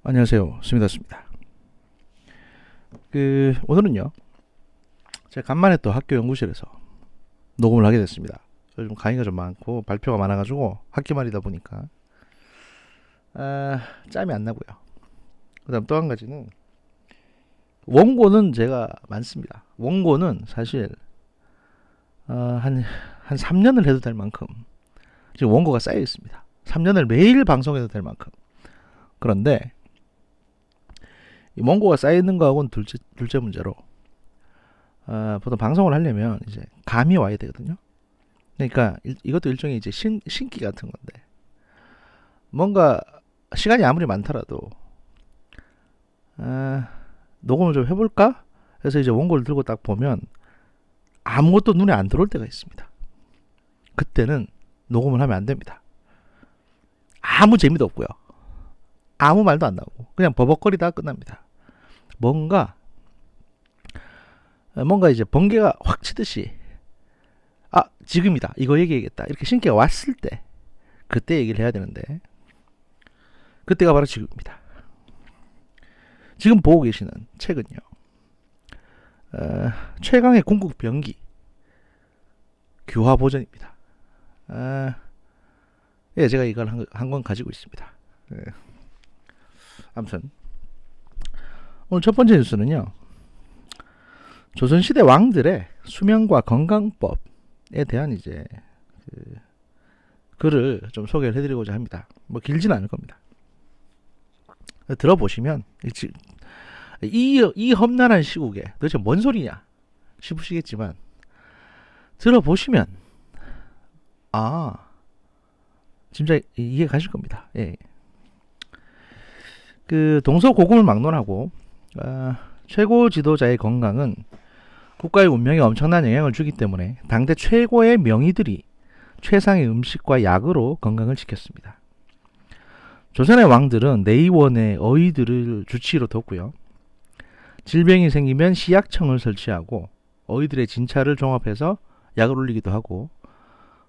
안녕하세요. 스미다스입니다. 오늘은요, 제가 간만에 또 학교 연구실에서 녹음을 하게 됐습니다. 요즘 강의가 좀 많고 발표가 많아가지고 학기 말이다 보니까 짬이 안 나고요. 그다음 또 한 가지는 원고는 제가 많습니다. 원고는 사실 한 3년을 해도 될 만큼 지금 원고가 쌓여 있습니다. 3년을 매일 방송해도 될 만큼. 그런데 이 원고가 쌓여 있는 거하고는 둘째 문제로 보통 방송을 하려면 이제 감이 와야 되거든요. 그러니까 이것도 일종의 이제 신기 같은 건데, 뭔가 시간이 아무리 많더라도 녹음을 좀 해볼까? 그래서 이제 원고를 들고 딱 보면 아무것도 눈에 안 들어올 때가 있습니다. 그때는 녹음을 하면 안 됩니다. 아무 재미도 없고요. 아무 말도 안 나오고 그냥 버벅거리다가 끝납니다. 뭔가 이제 번개가 확 치듯이 지금이다, 이거 얘기해야겠다, 이렇게 신기가 왔을 때 그때 얘기를 해야 되는데, 그때가 바로 지금입니다. 지금 보고 계시는 책은요, 최강의 궁극 병기 규화 버전입니다. 예, 제가 이걸 한 권 가지고 있습니다. 예. 아무튼 오늘 첫 번째 뉴스는요, 조선시대 왕들의 수명과 건강법에 대한 이제 글을 좀 소개를 해드리고자 합니다. 뭐 길지는 않을 겁니다. 들어보시면 이 험난한 시국에 도대체 뭔 소리냐 싶으시겠지만, 들어보시면 진짜 이해 가실 겁니다. 예. 동서고금을 막론하고 최고 지도자의 건강은 국가의 운명에 엄청난 영향을 주기 때문에 당대 최고의 명의들이 최상의 음식과 약으로 건강을 지켰습니다. 조선의 왕들은 내의원의 어의들을 주치의로 뒀고요. 질병이 생기면 시약청을 설치하고 어의들의 진찰을 종합해서 약을 올리기도 하고,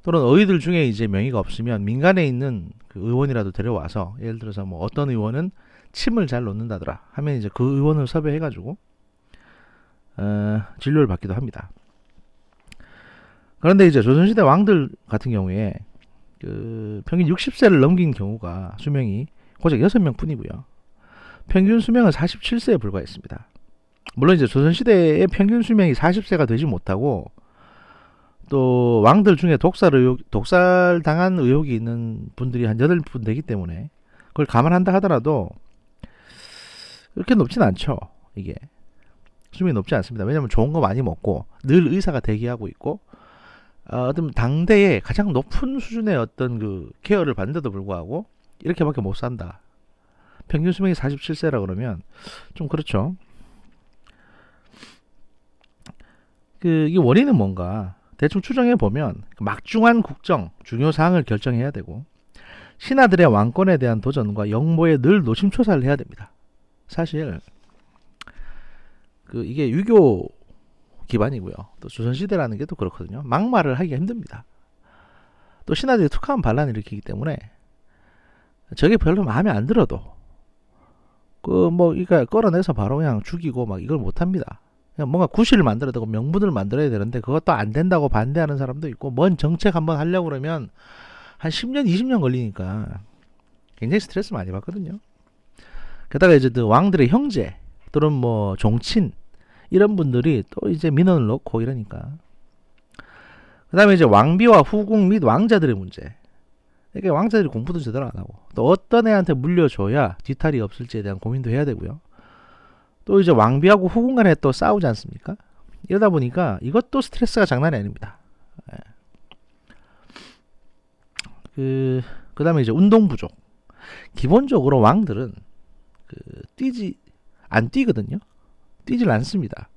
또는 어의들 중에 이제 명의가 없으면 민간에 있는 그 의원이라도 데려와서, 예를 들어서 뭐 어떤 의원은 침을 잘 놓는다더라 하면 이제 그 의원을 섭외해가지고 진료를 받기도 합니다. 그런데 이제 조선시대 왕들 같은 경우에 평균 60세를 넘긴 경우가 수명이 고작 6명 뿐이고요. 평균 수명은 47세에 불과했습니다. 물론 이제 조선시대의 평균 수명이 40세가 되지 못하고, 또 왕들 중에 독살 당한 의혹이 있는 분들이 한 8분 되기 때문에 그걸 감안한다 하더라도 그렇게 높진 않죠. 이게 수명이 높지 않습니다. 왜냐하면 좋은 거 많이 먹고 늘 의사가 대기하고 있고, 어떤 당대의 가장 높은 수준의 어떤 그 케어를 받는데도 불구하고 이렇게밖에 못 산다. 평균 수명이 47세라 그러면 좀 그렇죠. 이 원인은 뭔가 대충 추정해 보면, 막중한 국정 중요 사항을 결정해야 되고, 신하들의 왕권에 대한 도전과 역모에 늘 노심초사를 해야 됩니다. 사실 이게 유교 기반이고요. 또 조선시대라는 게 또 그렇거든요. 막말을 하기가 힘듭니다. 또 신하들이 툭하면 반란을 일으키기 때문에 저게 별로 마음에 안 들어도 그러니까 끌어내서 바로 그냥 죽이고 막 이걸 못합니다. 그냥 뭔가 구실을 만들어야 되고 명분을 만들어야 되는데 그것도 안 된다고 반대하는 사람도 있고, 뭔 정책 한번 하려고 그러면 한 10년 20년 걸리니까 굉장히 스트레스 많이 받거든요. 게다가 이제 왕들의 형제 또는 뭐 종친 이런 분들이 또 이제 민원을 넣고 이러니까. 그 다음에 이제 왕비와 후궁 및 왕자들의 문제. 그러니까 왕자들이 공부도 제대로 안 하고, 또 어떤 애한테 물려줘야 뒤탈이 없을지에 대한 고민도 해야 되고요. 또 이제 왕비하고 후궁 간에 또 싸우지 않습니까? 이러다 보니까 이것도 스트레스가 장난이 아닙니다. 그 다음에 이제 운동 부족. 기본적으로 왕들은 안 뛰거든요. 뛰질 않습니다.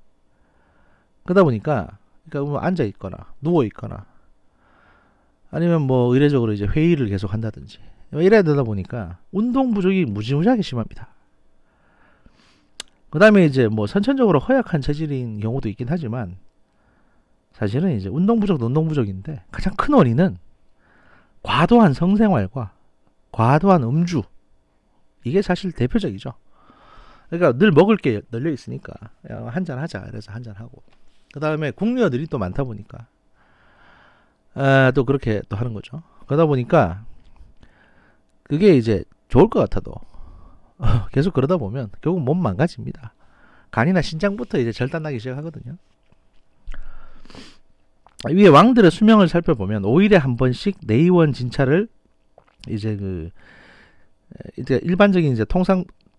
그러다 보니까 뭐 앉아 있거나 누워 있거나 아니면 뭐 의례적으로 이제 회의를 계속 한다든지 이래야 되다 보니까 운동 부족이 무지무지하게 심합니다. 그 다음에 이제 뭐 선천적으로 허약한 체질인 경우도 있긴 하지만, 사실은 이제 운동 부족도 운동 부족인데 가장 큰 원인은 과도한 성생활과 과도한 음주, 이게 사실 대표적이죠. 그러니까 늘 먹을 게 널려 있으니까 한잔 하자. 그래서 한잔 하고. 그 다음에 궁녀들이 또 많다 보니까 또 그렇게 또 하는 거죠. 그러다 보니까 그게 이제 좋을 것 같아도 계속 그러다 보면 결국 몸 망가집니다. 간이나 신장부터 이제 절단나기 시작하거든요. 위에 왕들의 수명을 살펴보면 5일에 한 번씩 내의원 진찰을 이제 이제 일반적인 이제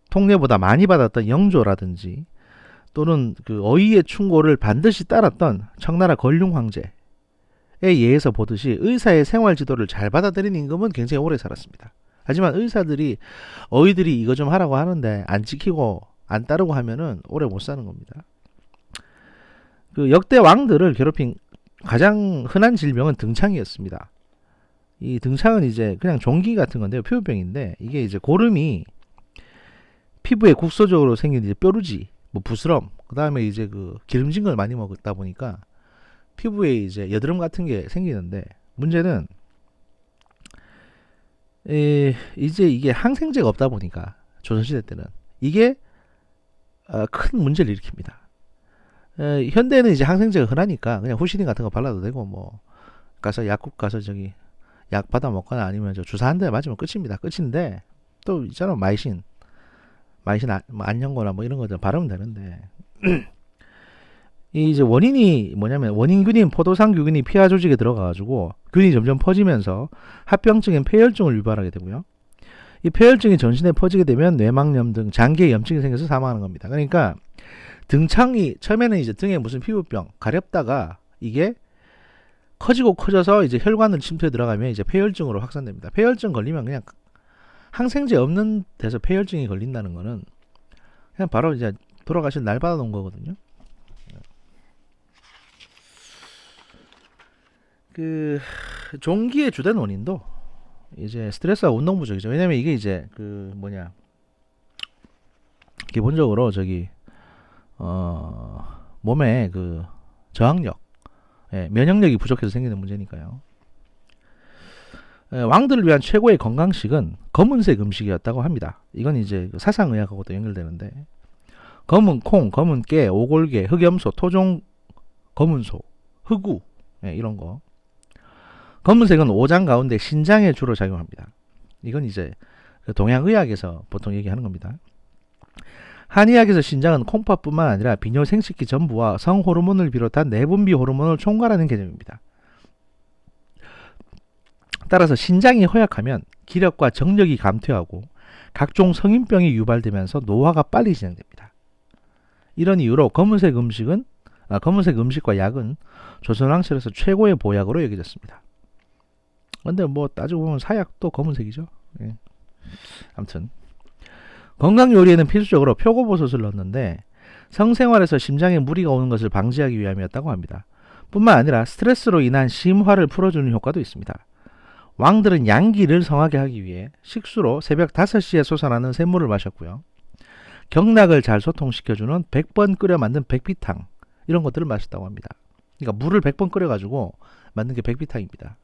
통례보다 많이 받았던 영조라든지 또는 그 어이의 충고를 반드시 따랐던 청나라 건륭 황제에 의해서 보듯이 의사의 생활 지도를 잘 받아들인 임금은 굉장히 오래 살았습니다. 하지만 의사들이 어이들이 이거 좀 하라고 하는데 안 지키고 안 따르고 하면은 오래 못 사는 겁니다. 그 역대 왕들을 괴롭힌 가장 흔한 질병은 등창이었습니다. 이 등창은 이제 그냥 종기 같은 건데요. 피부병인데 이게 이제 고름이 피부에 국소적으로 생긴 이제 뾰루지, 뭐 부스럼, 그 다음에 이제 그 기름진 걸 많이 먹다 보니까 피부에 이제 여드름 같은 게 생기는데 문제는 이제 이게 항생제가 없다 보니까 조선시대 때는 이게 큰 문제를 일으킵니다. 현대는 이제 항생제가 흔하니까 그냥 후시딘 같은 거 발라도 되고 뭐 가서 약국 가서 저기 약 받아 먹거나 아니면 저 주사 한 대 맞으면 끝입니다. 끝인데 또 있잖아 마이신 안연고나 뭐 이런 거들 바르면 되는데 이 이제 원인이 뭐냐면 원인균인 포도상규균이 피하 조직에 들어가가지고 균이 점점 퍼지면서 합병증인 폐혈증을 유발하게 되고요. 이 폐혈증이 전신에 퍼지게 되면 뇌막염 등 장기에 염증이 생겨서 사망하는 겁니다. 그러니까 등창이 처음에는 이제 등에 무슨 피부병 가렵다가 이게 커지고 커져서 이제 혈관을 침투해 들어가면 이제 폐혈증으로 확산됩니다. 폐혈증 걸리면 그냥 항생제 없는 데서 폐혈증이 걸린다는 거는 그냥 바로 이제 돌아가실 날 받아놓은 거거든요. 그 종기의 주된 원인도 이제 스트레스와 운동 부족이죠. 왜냐면 이게 이제 기본적으로 저기 몸에 그 저항력, 면역력이 부족해서 생기는 문제니까요. 왕들을 위한 최고의 건강식은 검은색 음식이었다고 합니다. 이건 이제 사상의학하고도 연결되는데 검은 콩, 검은 깨, 오골계, 흑염소, 토종 검은소, 흑우 이런 거. 검은색은 오장 가운데 신장에 주로 작용합니다. 이건 이제 동양의학에서 보통 얘기하는 겁니다. 한의학에서 신장은 콩팥뿐만 아니라 비뇨 생식기 전부와 성호르몬을 비롯한 내분비 호르몬을 총괄하는 개념입니다. 따라서 신장이 허약하면 기력과 정력이 감퇴하고 각종 성인병이 유발되면서 노화가 빨리 진행됩니다. 이런 이유로 검은색 음식과 약은 조선왕실에서 최고의 보약으로 여겨졌습니다. 근데 뭐 따지고 보면 사약도 검은색이죠. 아무튼 건강 요리에는 필수적으로 표고버섯을 넣었는데 성생활에서 심장에 무리가 오는 것을 방지하기 위함이었다고 합니다. 뿐만 아니라 스트레스로 인한 심화를 풀어주는 효과도 있습니다. 왕들은 양기를 성하게 하기 위해 식수로 새벽 5시에 솟아나는 샘물을 마셨고요. 경락을 잘 소통시켜주는 100번 끓여 만든 백비탕 이런 것들을 마셨다고 합니다. 그러니까 물을 100번 끓여가지고 만든 게 백비탕입니다.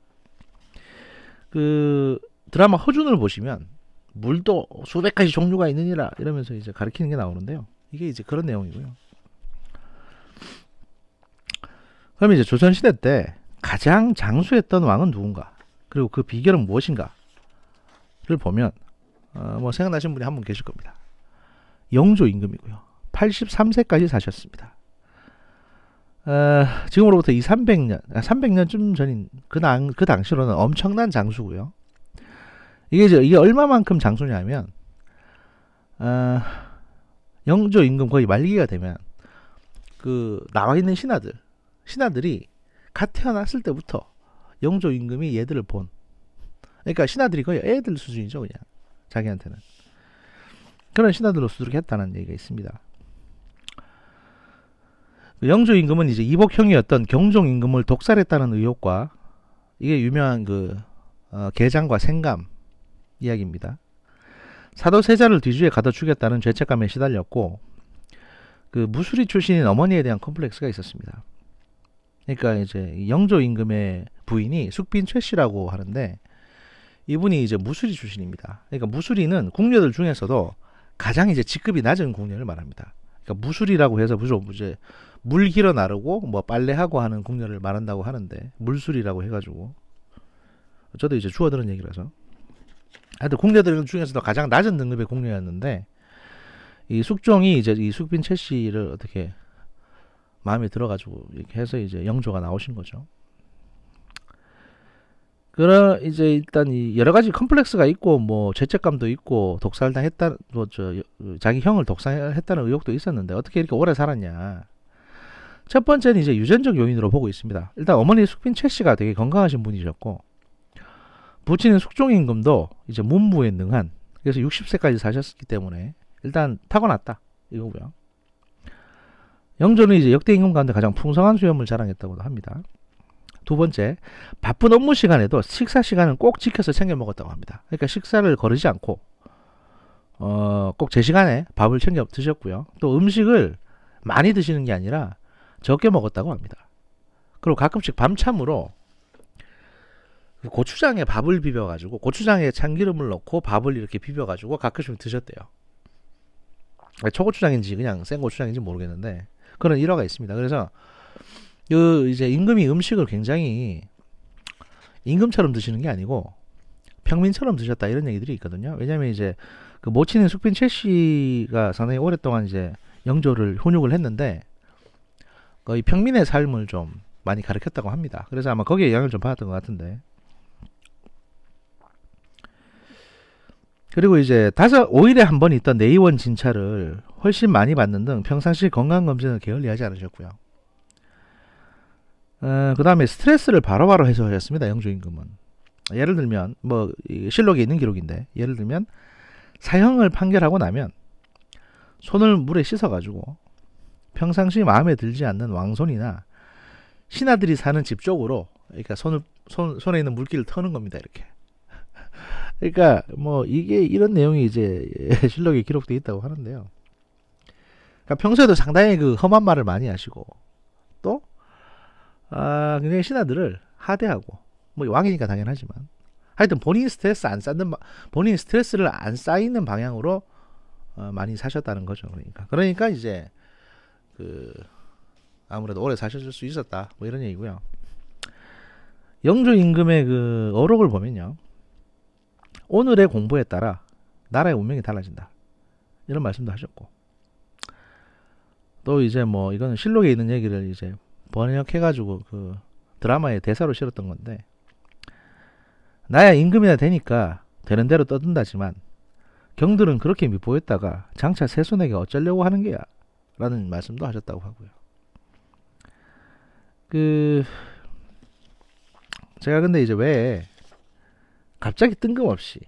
그 드라마 허준을 보시면 물도 수백 가지 종류가 있느니라 이러면서 이제 가르치는 게 나오는데요. 이게 이제 그런 내용이고요. 그럼 이제 조선시대 때 가장 장수했던 왕은 누군가? 그리고 그 비결은 무엇인가를 보면 뭐 생각나시는 분이 한 분 계실 겁니다. 영조 임금이고요. 83세까지 사셨습니다. 지금으로부터 300년쯤 전인 그 당시로는 엄청난 장수고요. 이게 얼마만큼 장수냐면 영조 임금 거의 말기가 되면 그 나와 있는 신하들이 갓 태어났을 때부터 영조 임금이 얘들을 본. 그러니까 신하들이 거의 애들 수준이죠, 그냥 자기한테는. 그런 신하들로 수두룩했다는 얘기가 있습니다. 영조 임금은 이제 이복형이었던 경종 임금을 독살했다는 의혹과 이게 유명한 계장과 생감 이야기입니다. 사도 세자를 뒤주에 가둬 죽였다는 죄책감에 시달렸고 그 무술이 출신인 어머니에 대한 컴플렉스가 있었습니다. 그러니까 이제 영조 임금의 부인이 숙빈 최씨라고 하는데 이분이 이제 무술이 출신입니다. 그러니까 무술이는 궁녀들 중에서도 가장 이제 직급이 낮은 궁녀를 말합니다. 그러니까 무술이라고 해서 무슨 이제 물 길어 나르고 뭐 빨래하고 하는 궁녀를 말한다고 하는데 물술이라고 해가지고 저도 이제 주워 들은 얘기라서 하여튼 궁녀들 중에서도 가장 낮은 등급의 궁녀였는데 이 숙종이 이제 이 숙빈 최 씨를 어떻게 마음에 들어가지고 이렇게 해서 이제 영조가 나오신 거죠. 그런 이제 일단 이 여러 가지 컴플렉스가 있고 뭐 죄책감도 있고 독살당했다 뭐저 자기 형을 독살했다는 의혹도 있었는데 어떻게 이렇게 오래 살았냐. 첫 번째는 이제 유전적 요인으로 보고 있습니다. 일단 어머니 숙빈 최 씨가 되게 건강하신 분이셨고 부친인 숙종 임금도 이제 문무에 능한 그래서 60세까지 사셨기 때문에 일단 타고났다 이거고요. 영조는 이제 역대 임금 가운데 가장 풍성한 수염을 자랑했다고도 합니다. 두 번째, 바쁜 업무 시간에도 식사 시간은 꼭 지켜서 챙겨 먹었다고 합니다. 그러니까 식사를 거르지 않고 꼭 제 시간에 밥을 챙겨 드셨고요. 또 음식을 많이 드시는 게 아니라 적게 먹었다고 합니다. 그리고 가끔씩 밤참으로 고추장에 밥을 비벼가지고 고추장에 참기름을 넣고 밥을 이렇게 비벼가지고 가끔씩 드셨대요. 초고추장인지 그냥 생고추장인지 모르겠는데 그런 일화가 있습니다. 그래서 그 이제 임금이 음식을 굉장히 임금처럼 드시는 게 아니고 평민처럼 드셨다 이런 얘기들이 있거든요. 왜냐하면 이제 그 모친인 숙빈 최 씨가 상당히 오랫동안 이제 영조를 훈육을 했는데 거의 평민의 삶을 좀 많이 가르쳤다고 합니다. 그래서 아마 거기에 영향을 좀 받았던 것 같은데. 그리고 이제 5일에 한 번 있던 내의원 진찰을 훨씬 많이 받는 등 평상시 건강검진을 게을리하지 않으셨고요. 그 다음에 스트레스를 바로바로 해소하셨습니다. 영조 임금은. 예를 들면 뭐 실록에 있는 기록인데 예를 들면 사형을 판결하고 나면 손을 물에 씻어가지고 평상시 마음에 들지 않는 왕손이나 신하들이 사는 집 쪽으로 그러니까 손에 있는 물기를 터는 겁니다. 이렇게. 그러니까 뭐 이게 이런 내용이 이제 실록에 기록되어 있다고 하는데요. 그러니까 평소에도 상당히 그 험한 말을 많이 하시고 또 굉장히 신하들을 하대하고 뭐 왕이니까 당연하지만 하여튼 본인 스트레스를 안 쌓이는 방향으로 많이 사셨다는 거죠. 그러니까 이제 그 아무래도 오래 사셨을 수 있었다 뭐 이런 얘기고요. 영조 임금의 그 어록을 보면요. 오늘의 공부에 따라 나라의 운명이 달라진다. 이런 말씀도 하셨고. 또 이제 뭐 이거는 실록에 있는 얘기를 이제 번역해가지고 그 드라마에 대사로 실었던 건데 나야 임금이나 되니까 되는 대로 떠든다지만 경들은 그렇게 밉보였다가 장차 세손에게 어쩌려고 하는 게야 라는 말씀도 하셨다고 하고요. 제가 근데 이제 왜 갑자기 뜬금없이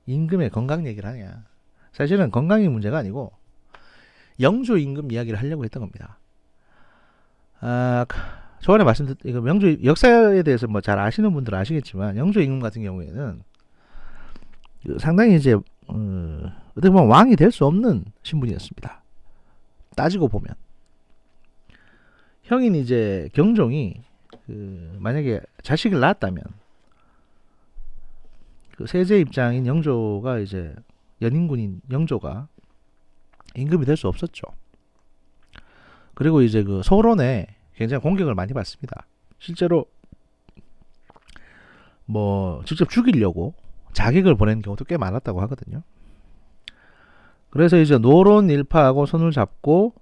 임금의 건강 얘기를 하냐. 사실은 건강이 문제가 아니고 영조 임금 이야기를 하려고 했던 겁니다. 저번에 이거 영조 역사에 대해서 뭐 잘 아시는 분들은 아시겠지만 영조 임금 같은 경우에는 상당히 이제 어떻게 보면 왕이 될 수 없는 신분이었습니다. 따지고 보면 형인 이제 경종이 만약에 자식을 낳았다면 그 세제 입장인 영조가 이제 연인군인 영조가 임금이 될 수 없었죠. 그리고 이제 그 소론에 굉장히 공격을 많이 받습니다. 실제로 뭐 직접 죽이려고 자객을 보내는 경우도 꽤 많았다고 하거든요. 그래서 이제 노론 일파하고 손을 잡고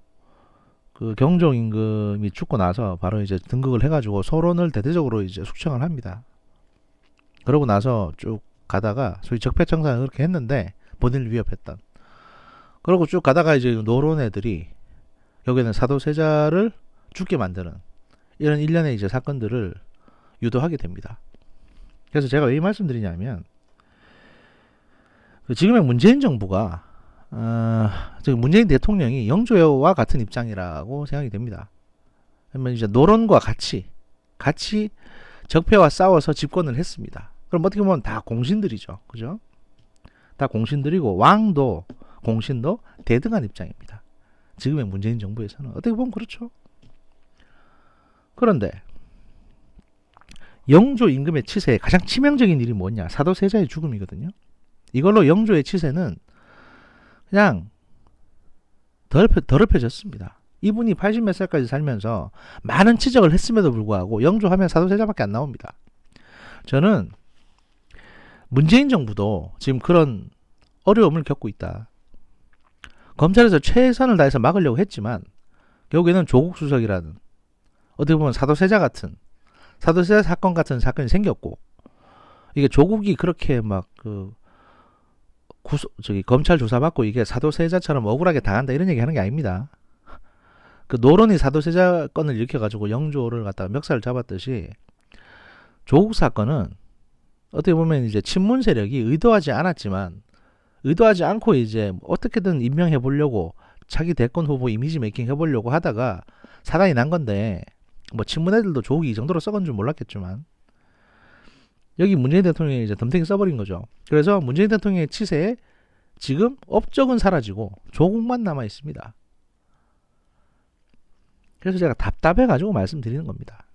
그 경종 임금이 죽고 나서 바로 이제 등극을 해가지고 소론을 대대적으로 이제 숙청을 합니다. 그러고 나서 쭉 가다가 소위 적폐청산을 그렇게 했는데 본인을 위협했던. 그러고 쭉 가다가 이제 노론 애들이 여기는 사도세자를 죽게 만드는 이런 일련의 이제 사건들을 유도하게 됩니다. 그래서 제가 왜 이 말씀드리냐면 지금의 문재인 정부가 문재인 대통령이 영조와 같은 입장이라고 생각이 됩니다. 그러면 이제 노론과 같이 적폐와 싸워서 집권을 했습니다. 그럼 어떻게 보면 다 공신들이죠. 그죠? 다 공신들이고 왕도 공신도 대등한 입장입니다. 지금의 문재인 정부에서는 어떻게 보면 그렇죠. 그런데 영조 임금의 치세에 가장 치명적인 일이 뭐냐? 사도세자의 죽음이거든요. 이걸로 영조의 치세는 그냥 더럽혀졌습니다. 이분이 80 몇 살까지 살면서 많은 치적을 했음에도 불구하고 영조하면 사도세자밖에 안 나옵니다. 저는 문재인 정부도 지금 그런 어려움을 겪고 있다. 검찰에서 최선을 다해서 막으려고 했지만 결국에는 조국 수석이라는 어떻게 보면 사도세자 사건 같은 사건이 생겼고, 이게 조국이 그렇게 막 검찰 조사받고 이게 사도세자처럼 억울하게 당한다 이런 얘기 하는 게 아닙니다. 그 노론이 사도세자 건을 일으켜가지고 영조를 갖다가 멱살을 잡았듯이 조국 사건은 어떻게 보면 이제 친문 세력이 의도하지 않고 이제 어떻게든 임명해 보려고 자기 대권 후보 이미지 메이킹 해보려고 하다가 사단이 난 건데, 뭐 친문 애들도 조국이 이 정도로 썩은 줄 몰랐겠지만 여기 문재인 대통령이 이제 덤탱이 써버린 거죠. 그래서 문재인 대통령의 치세에 지금 업적은 사라지고 조국만 남아 있습니다. 그래서 제가 답답해가지고 말씀드리는 겁니다.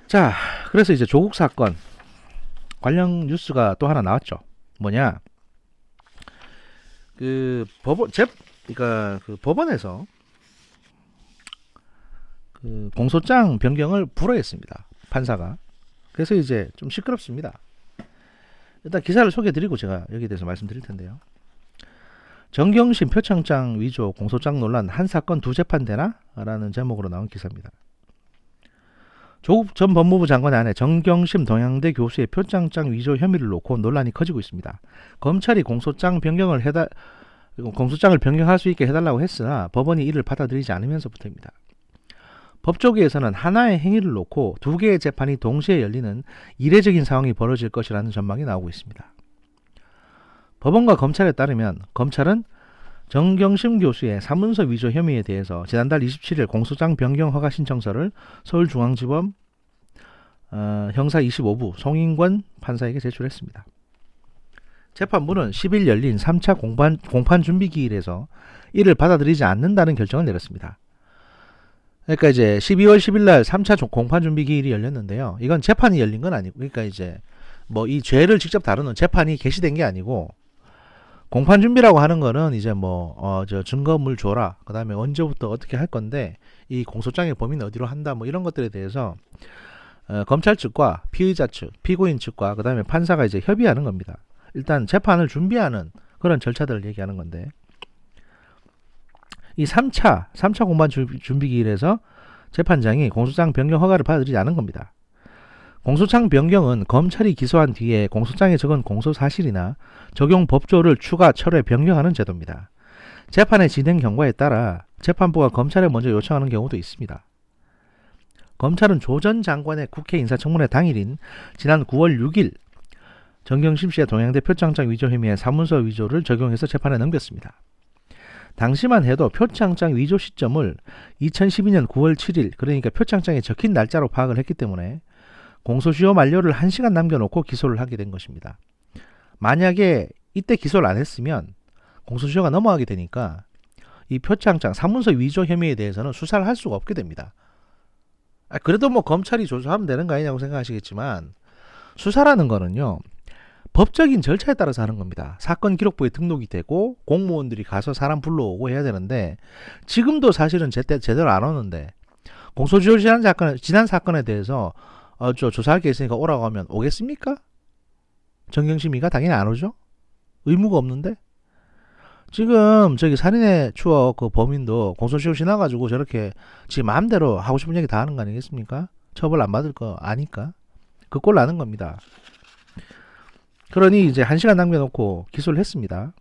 자, 그래서 이제 조국 사건 관련 뉴스가 또 하나 나왔죠. 뭐냐? 법원에서 공소장 변경을 불허했습니다. 판사가. 그래서 이제 좀 시끄럽습니다. 일단 기사를 소개해드리고 제가 여기에 대해서 말씀드릴 텐데요. 정경심 표창장 위조 공소장 논란 한 사건 두 재판 되나? 라는 제목으로 나온 기사입니다. 조국 전 법무부 장관의 아내 정경심 동양대 교수의 표창장 위조 혐의를 놓고 논란이 커지고 있습니다. 검찰이 공소장을 변경할 수 있게 해달라고 했으나 법원이 이를 받아들이지 않으면서부터입니다. 법조계에서는 하나의 행위를 놓고 두 개의 재판이 동시에 열리는 이례적인 상황이 벌어질 것이라는 전망이 나오고 있습니다. 법원과 검찰에 따르면 검찰은 정경심 교수의 사문서 위조 혐의에 대해서 지난달 27일 공소장 변경 허가 신청서를 서울중앙지법 형사 25부 송인권 판사에게 제출했습니다. 재판부는 10일 열린 3차 공판 준비 기일에서 이를 받아들이지 않는다는 결정을 내렸습니다. 그러니까 이제 12월 10일 날 3차 공판 준비 기일이 열렸는데요. 이건 재판이 열린 건 아니고, 그러니까 이제 뭐 이 죄를 직접 다루는 재판이 개시된 게 아니고, 공판 준비라고 하는 거는 이제 저 증거물 줘라, 그 다음에 언제부터 어떻게 할 건데 이 공소장의 범위는 어디로 한다, 뭐 이런 것들에 대해서 검찰 측과 피의자 측, 피고인 측과 그 다음에 판사가 이제 협의하는 겁니다. 일단 재판을 준비하는 그런 절차들을 얘기하는 건데, 이 3차 공판 준비 기일에서 재판장이 공소장 변경 허가를 받아들이지 않은 겁니다. 공소장 변경은 검찰이 기소한 뒤에 공소장에 적은 공소 사실이나 적용 법조를 추가 철회 변경하는 제도입니다. 재판의 진행 경과에 따라 재판부가 검찰에 먼저 요청하는 경우도 있습니다. 검찰은 조 전 장관의 국회 인사청문회 당일인 지난 9월 6일 정경심 씨의 동양대 표창장 위조 혐의의 사문서 위조를 적용해서 재판에 넘겼습니다. 당시만 해도 표창장 위조 시점을 2012년 9월 7일, 그러니까 표창장에 적힌 날짜로 파악을 했기 때문에 공소시효 만료를 1시간 남겨놓고 기소를 하게 된 것입니다. 만약에 이때 기소를 안 했으면 공소시효가 넘어가게 되니까 이 표창장 사문서 위조 혐의에 대해서는 수사를 할 수가 없게 됩니다. 그래도 뭐 검찰이 조사하면 되는 거 아니냐고 생각하시겠지만, 수사라는 거는요, 법적인 절차에 따라서 하는 겁니다. 사건 기록부에 등록이 되고 공무원들이 가서 사람 불러오고 해야 되는데, 지금도 사실은 제대로 안 오는데, 공소시효 지난 사건에 대해서 조사할 게 있으니까 오라고 하면 오겠습니까? 정경심이가 당연히 안 오죠. 의무가 없는데. 지금 저기 살인의 추억 그 범인도 공소시효 지나가지고 저렇게 지 마음대로 하고 싶은 얘기 다 하는 거 아니겠습니까? 처벌 안 받을 거 아니까. 그 꼴 나는 겁니다. 그러니 이제 1시간 남겨놓고 기소를 했습니다.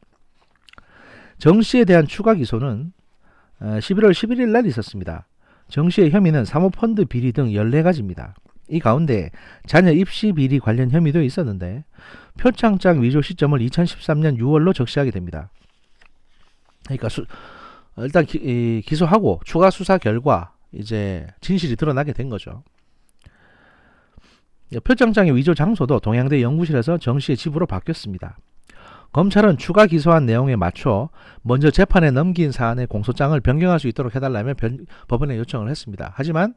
정 씨에 대한 추가 기소는 11월 11일 날 있었습니다. 정 씨의 혐의는 사모펀드 비리 등 14가지입니다. 이 가운데 자녀 입시 비리 관련 혐의도 있었는데 표창장 위조 시점을 2013년 6월로 적시하게 됩니다. 그러니까 일단 기소하고 추가 수사 결과 이제 진실이 드러나게 된 거죠. 표창장의 위조 장소도 동양대 연구실에서 정 씨의 집으로 바뀌었습니다. 검찰은 추가 기소한 내용에 맞춰 먼저 재판에 넘긴 사안의 공소장을 변경할 수 있도록 해달라며 법원에 요청을 했습니다. 하지만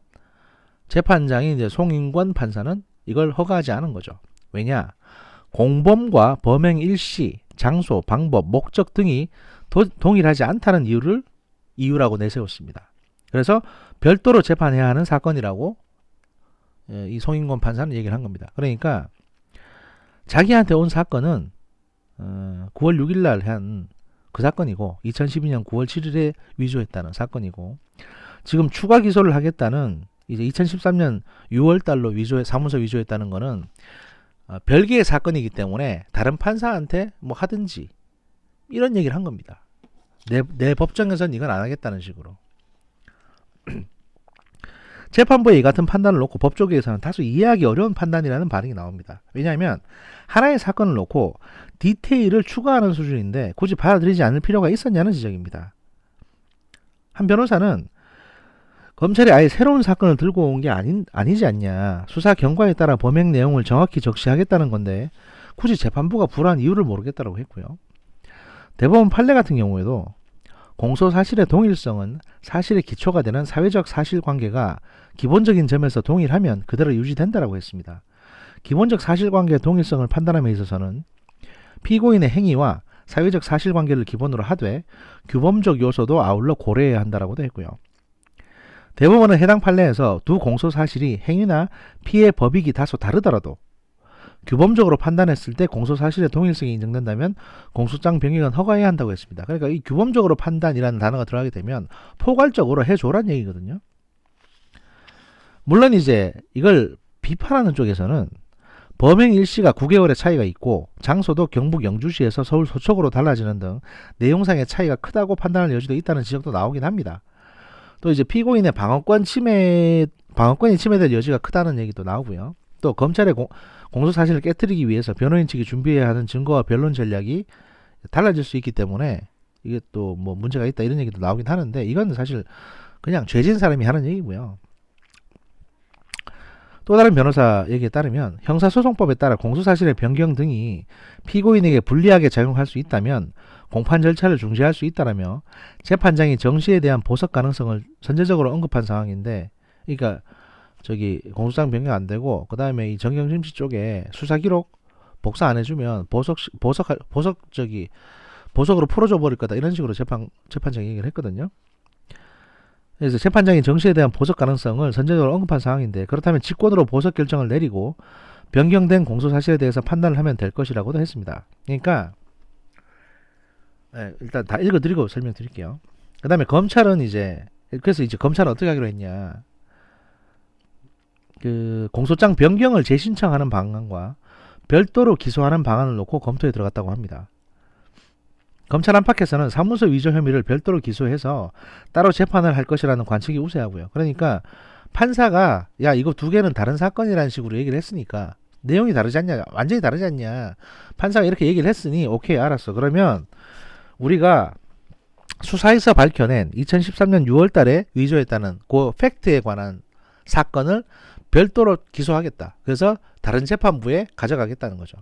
재판장인 이제 송인권 판사는 이걸 허가하지 않은 거죠. 왜냐? 공범과 범행 일시, 장소, 방법, 목적 등이 동일하지 않다는 이유라고 내세웠습니다. 그래서 별도로 재판해야 하는 사건이라고 이 송인권 판사는 얘기를 한 겁니다. 그러니까 자기한테 온 사건은 9월 6일 날 한 그 사건이고 2012년 9월 7일에 위조했다는 사건이고 지금 추가 기소를 하겠다는 이제 2013년 6월 달로 사무소 위조했다는 거는 별개의 사건이기 때문에 다른 판사한테 뭐 하든지 이런 얘기를 한 겁니다. 내 법정에서는 이건 안 하겠다는 식으로. 재판부의 이 같은 판단을 놓고 법조계에서는 다소 이해하기 어려운 판단이라는 반응이 나옵니다. 왜냐하면 하나의 사건을 놓고 디테일을 추가하는 수준인데 굳이 받아들이지 않을 필요가 있었냐는 지적입니다. 한 변호사는 검찰이 아예 새로운 사건을 들고 온 게 아니지 않냐. 수사 경과에 따라 범행 내용을 정확히 적시하겠다는 건데 굳이 재판부가 불한 이유를 모르겠다고 했고요. 대법원 판례 같은 경우에도 공소사실의 동일성은 사실의 기초가 되는 사회적 사실관계가 기본적인 점에서 동일하면 그대로 유지된다고 했습니다. 기본적 사실관계의 동일성을 판단함에 있어서는 피고인의 행위와 사회적 사실관계를 기본으로 하되 규범적 요소도 아울러 고려해야 한다고도 했고요. 대법원은 해당 판례에서 두 공소사실이 행위나 피해 법익이 다소 다르더라도 규범적으로 판단했을 때 공소사실의 동일성이 인정된다면 공소장 변경은 허가해야 한다고 했습니다. 그러니까 이 규범적으로 판단이라는 단어가 들어가게 되면 포괄적으로 해줘란 얘기거든요. 물론 이제 이걸 비판하는 쪽에서는 범행 일시가 9개월의 차이가 있고 장소도 경북 영주시에서 서울 서초구로 달라지는 등 내용상의 차이가 크다고 판단할 여지도 있다는 지적도 나오긴 합니다. 또 이제 피고인의 방어권이 침해될 여지가 크다는 얘기도 나오고요. 또 검찰의 공소사실을 깨트리기 위해서 변호인 측이 준비해야 하는 증거와 변론 전략이 달라질 수 있기 때문에 이게 또 뭐 문제가 있다 이런 얘기도 나오긴 하는데 이건 사실 그냥 죄진 사람이 하는 얘기고요. 또 다른 변호사 얘기에 따르면 형사소송법에 따라 공소사실의 변경 등이 피고인에게 불리하게 작용할 수 있다면 공판 절차를 중지할 수 있다라며 재판장이 정시에 대한 보석 가능성을 선제적으로 언급한 상황인데, 그러니까 공소장 변경 안 되고 그 다음에 이 정경심씨 쪽에 수사 기록 복사 안 해주면 보석으로 풀어줘 버릴 거다 이런 식으로 재판장이 얘기를 했거든요. 그래서 재판장이 정시에 대한 보석 가능성을 선제적으로 언급한 상황인데 그렇다면 직권으로 보석 결정을 내리고 변경된 공소사실에 대해서 판단을 하면 될 것이라고도 했습니다. 그러니까 일단 다 읽어드리고 설명드릴게요. 그 다음에 검찰은 그래서 검찰은 어떻게 하기로 했냐, 그 공소장 변경을 재신청하는 방안과 별도로 기소하는 방안을 놓고 검토에 들어갔다고 합니다. 검찰 안팎에서는 사무소 위조 혐의를 별도로 기소해서 따로 재판을 할 것이라는 관측이 우세하고요. 그러니까 판사가 야 이거 두 개는 다른 사건이라는 식으로 얘기를 했으니까 내용이 다르지 않냐, 완전히 다르지 않냐, 판사가 이렇게 얘기를 했으니 오케이 알았어, 그러면 우리가 수사에서 밝혀낸 2013년 6월 달에 위조했다는 그 팩트에 관한 사건을 별도로 기소하겠다. 그래서 다른 재판부에 가져가겠다는 거죠.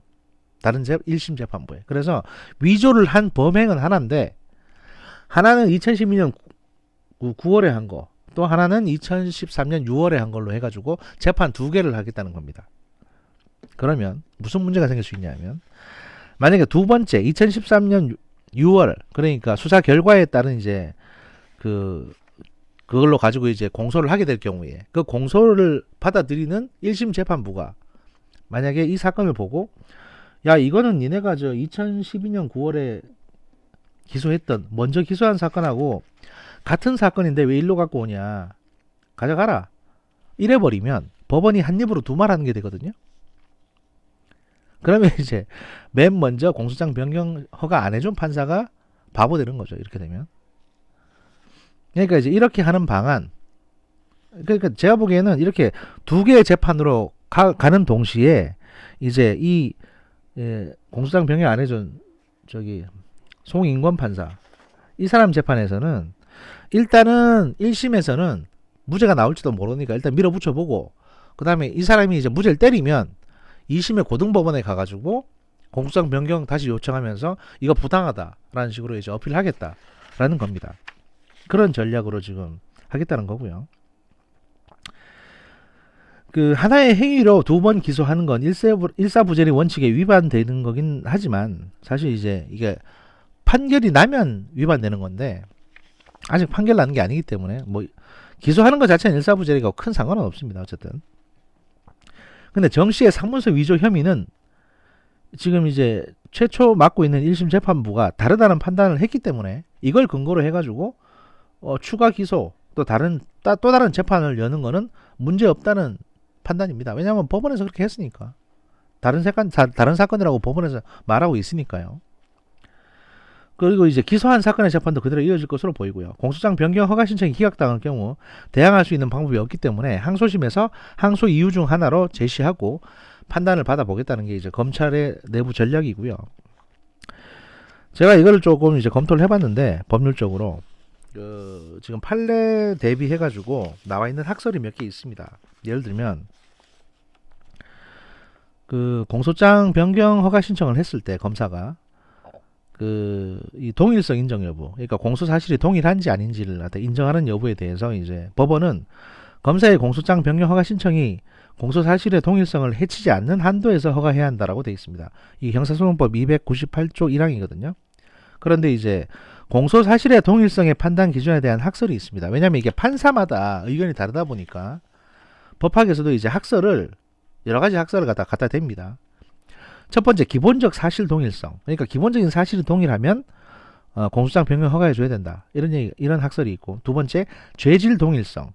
다른 1심 재판부에. 그래서 위조를 한 범행은 하나인데 하나는 2012년 9월에 한 거, 또 하나는 2013년 6월에 한 걸로 해가지고 재판 두 개를 하겠다는 겁니다. 그러면 무슨 문제가 생길 수 있냐면, 만약에 두 번째 2013년 6월, 그러니까 수사 결과에 따른 그걸로 가지고 공소를 하게 될 경우에 그 공소를 받아들이는 1심 재판부가 만약에 이 사건을 보고 야 이거는 니네가 2012년 9월에 먼저 기소한 사건하고 같은 사건인데 왜 일로 갖고 오냐, 가져가라, 이래버리면 법원이 한 입으로 두 말 하는 게 되거든요. 그러면 맨 먼저 공소장 변경 허가 안 해준 판사가 바보 되는 거죠. 이렇게 되면. 그러니까 이렇게 하는 방안, 그러니까 제가 보기에는 이렇게 두 개의 재판으로 가는 동시에 이 공소장 변경 안 해준 송인권 판사, 이 사람 재판에서는 일단은 1심에서는 무죄가 나올지도 모르니까 일단 밀어붙여보고 그 다음에 이 사람이 무죄를 때리면 2심의 고등법원에 가가지고 공소장 변경 다시 요청하면서 이거 부당하다라는 식으로 어필을 하겠다라는 겁니다. 그런 전략으로 지금 하겠다는 거고요. 그 하나의 행위로 두 번 기소하는 건 일사부재리 원칙에 위반되는 거긴 하지만 사실 이제 이게 판결이 나면 위반되는 건데 아직 판결 나는 게 아니기 때문에 뭐 기소하는 것 자체는 일사부재리가 큰 상관은 없습니다. 어쨌든. 근데 정 씨의 상문서 위조 혐의는 지금 이제 최초 맡고 있는 1심 재판부가 다르다는 판단을 했기 때문에 이걸 근거로 해가지고 추가 기소 또 다른 재판을 여는 거는 문제 없다는 판단입니다. 왜냐하면 법원에서 그렇게 했으니까 다른 사건이라고 법원에서 말하고 있으니까요. 그리고 이제 기소한 사건의 재판도 그대로 이어질 것으로 보이고요. 공소장 변경 허가 신청이 기각당할 경우 대항할 수 있는 방법이 없기 때문에 항소심에서 항소 이유 중 하나로 제시하고 판단을 받아보겠다는 게 이제 검찰의 내부 전략이고요. 제가 이거를 조금 이제 검토를 해봤는데 법률적으로 지금 판례 대비해가지고 나와 있는 학설이 몇 개 있습니다. 예를 들면 그 공소장 변경 허가 신청을 했을 때 검사가 이 동일성 인정 여부, 그러니까 공소 사실이 동일한지 아닌지를 인정하는 여부에 대해서 이제 법원은 검사의 공소장 변경 허가 신청이 공소 사실의 동일성을 해치지 않는 한도에서 허가해야 한다라고 되어 있습니다. 이 형사소송법 298조 1항이거든요. 그런데 이제 공소 사실의 동일성의 판단 기준에 대한 학설이 있습니다. 왜냐하면 이게 판사마다 의견이 다르다 보니까 법학에서도 이제 여러 가지 학설을 갖다 댑니다. 첫 번째, 기본적 사실 동일성. 그러니까 기본적인 사실이 동일하면 공소장 변경 허가해줘야 된다. 이런 학설이 있고, 두 번째, 죄질 동일성.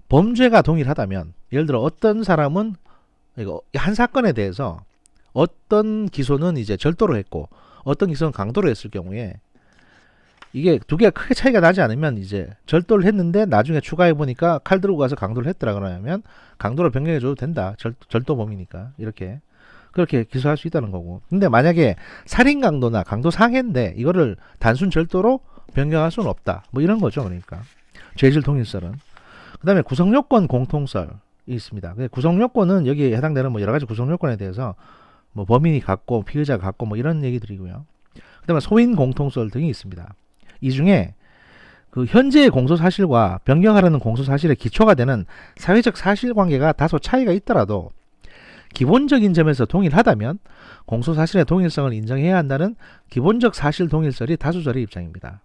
범죄가 동일하다면, 예를 들어 어떤 사람은 한 사건에 대해서 어떤 기소는 이제 절도로 했고, 어떤 기소는 강도로 했을 경우에 이게 두 개가 크게 차이가 나지 않으면 이제 절도를 했는데 나중에 추가해 보니까 칼 들고 가서 강도를 했더라 그러면 강도로 변경해줘도 된다. 절도범이니까 그렇게 기소할 수 있다는 거고. 근데 만약에 살인 강도나 강도 상해인데 이거를 단순 절도로 변경할 수는 없다. 뭐 이런 거죠. 그러니까 죄질 동일설은. 그다음에 구성요건 공통설이 있습니다. 구성요건은 여기에 해당되는 뭐 여러 가지 구성요건에 대해서 뭐 범인이 갖고 피의자가 갖고 뭐 이런 얘기들이고요. 그다음에 소인 공통설 등이 있습니다. 이 중에 그 현재의 공소사실과 변경하려는 공소사실의 기초가 되는 사회적 사실관계가 다소 차이가 있더라도 기본적인 점에서 동일하다면 공소사실의 동일성을 인정해야 한다는 기본적 사실 동일설이 다수설의 입장입니다.